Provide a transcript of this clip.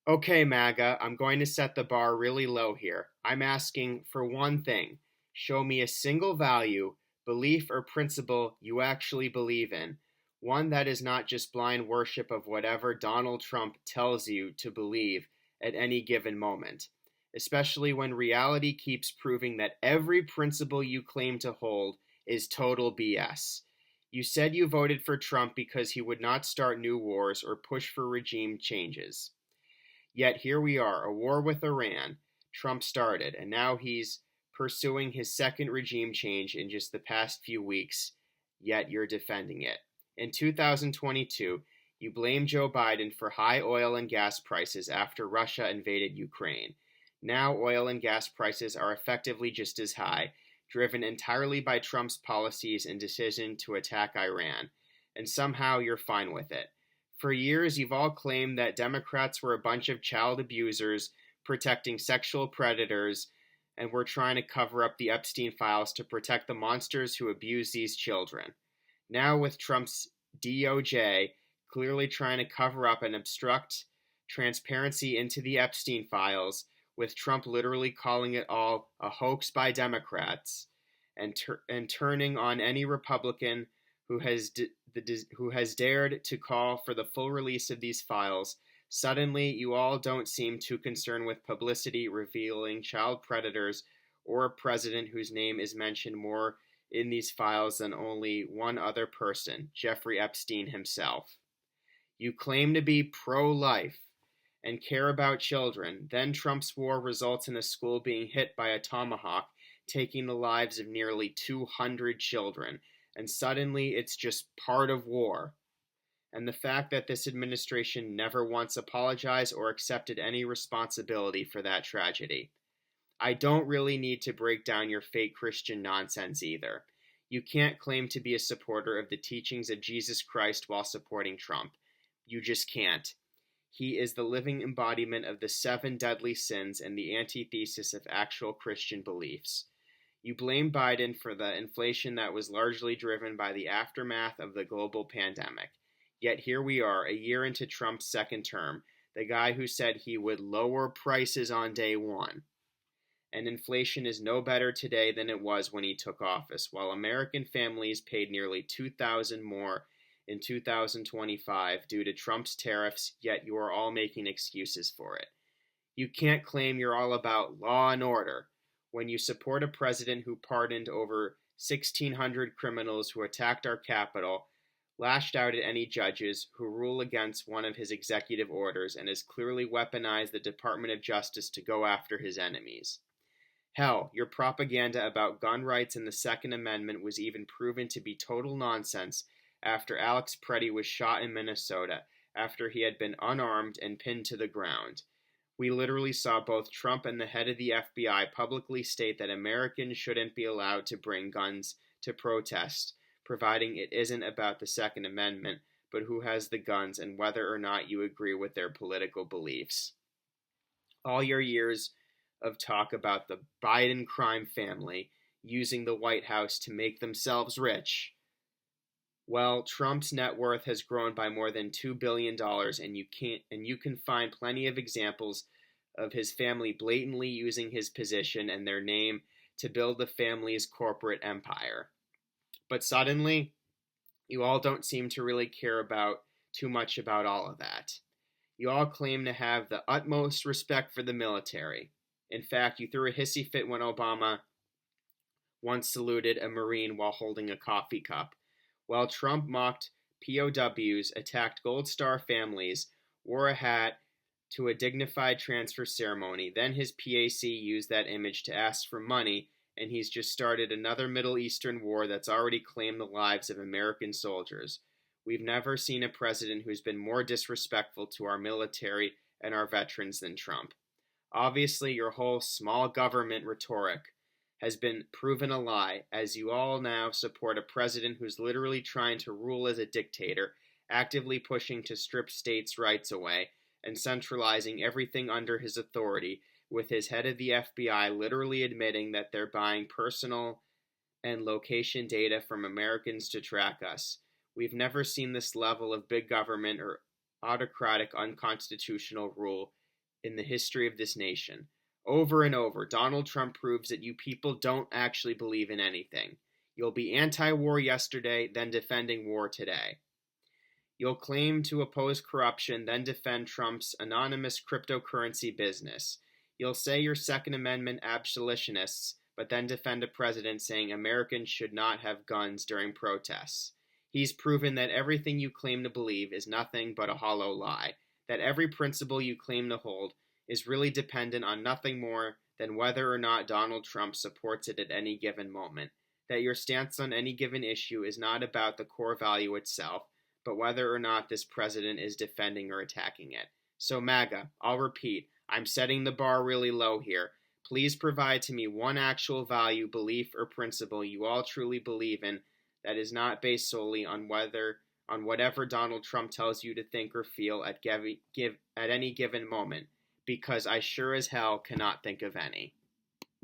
Okay, MAGA, I'm going to set the bar really low here. I'm asking for one thing. Show me a single value, belief, or principle you actually believe in. One that is not just blind worship of whatever Donald Trump tells you to believe at any given moment. Especially when reality keeps proving that every principle you claim to hold is total BS. You said you voted for Trump because he would not start new wars or push for regime changes. Yet here we are, a war with Iran Trump started, and now he's pursuing his second regime change in just the past few weeks, yet you're defending it. In 2022, you blamed Joe Biden for high oil and gas prices after Russia invaded Ukraine. Now oil and gas prices are effectively just as high, driven entirely by Trump's policies and decision to attack Iran, and somehow you're fine with it. For years, you've all claimed that Democrats were a bunch of child abusers protecting sexual predators and were trying to cover up the Epstein files to protect the monsters who abuse these children. Now, with Trump's DOJ clearly trying to cover up and obstruct transparency into the Epstein files, with Trump literally calling it all a hoax by Democrats and turning on any Republican who has dared to call for the full release of these files, suddenly you all don't seem too concerned with publicity revealing child predators or a president whose name is mentioned more in these files than only one other person, Jeffrey Epstein himself. You claim to be pro-life and care about children. Then Trump's war results in a school being hit by a tomahawk, taking the lives of nearly 200 children. And suddenly it's just part of war. And the fact that this administration never once apologized or accepted any responsibility for that tragedy. I don't really need to break down your fake Christian nonsense either. You can't claim to be a supporter of the teachings of Jesus Christ while supporting Trump. You just can't. He is the living embodiment of the 7 deadly sins and the antithesis of actual Christian beliefs. You blame Biden for the inflation that was largely driven by the aftermath of the global pandemic. Yet here we are, a year into Trump's second term, the guy who said he would lower prices on day one. And inflation is no better today than it was when he took office, while American families paid nearly $2,000 more in 2025 due to Trump's tariffs, yet you are all making excuses for it. You can't claim you're all about law and order when you support a president who pardoned over 1,600 criminals who attacked our Capitol, lashed out at any judges who rule against one of his executive orders, and has clearly weaponized the Department of Justice to go after his enemies. Hell, your propaganda about gun rights and the Second Amendment was even proven to be total nonsense after Alex Preddy was shot in Minnesota after he had been unarmed and pinned to the ground. We literally saw both Trump and the head of the FBI publicly state that Americans shouldn't be allowed to bring guns to protest, providing it isn't about the Second Amendment, but who has the guns and whether or not you agree with their political beliefs. All your years of talk about the Biden crime family using the White House to make themselves rich. Well, Trump's net worth has grown by more than $2 billion, and you can find plenty of examples of his family blatantly using his position and their name to build the family's corporate empire. But suddenly, you all don't seem to really care about too much about all of that. You all claim to have the utmost respect for the military. In fact, you threw a hissy fit when Obama once saluted a Marine while holding a coffee cup, while Trump mocked POWs, attacked Gold Star families, wore a hat to a dignified transfer ceremony. Then his PAC used that image to ask for money, and he's just started another Middle Eastern war that's already claimed the lives of American soldiers. We've never seen a president who's been more disrespectful to our military and our veterans than Trump. Obviously, your whole small government rhetoric has been proven a lie, as you all now support a president who's literally trying to rule as a dictator, actively pushing to strip states' rights away, and centralizing everything under his authority, with his head of the FBI literally admitting that they're buying personal and location data from Americans to track us. We've never seen this level of big government or autocratic unconstitutional rule in the history of this nation. Over and over, Donald Trump proves that you people don't actually believe in anything. You'll be anti-war yesterday, then defending war today. You'll claim to oppose corruption, then defend Trump's anonymous cryptocurrency business. You'll say you're Second Amendment abolitionists, but then defend a president saying Americans should not have guns during protests. He's proven that everything you claim to believe is nothing but a hollow lie, that every principle you claim to hold is really dependent on nothing more than whether or not Donald Trump supports it at any given moment, that your stance on any given issue is not about the core value itself, but whether or not this president is defending or attacking it. So MAGA, I'll repeat, I'm setting the bar really low here. Please provide to me one actual value, belief, or principle you all truly believe in that is not based solely on whatever Donald Trump tells you to think or feel at any given moment, because I sure as hell cannot think of any.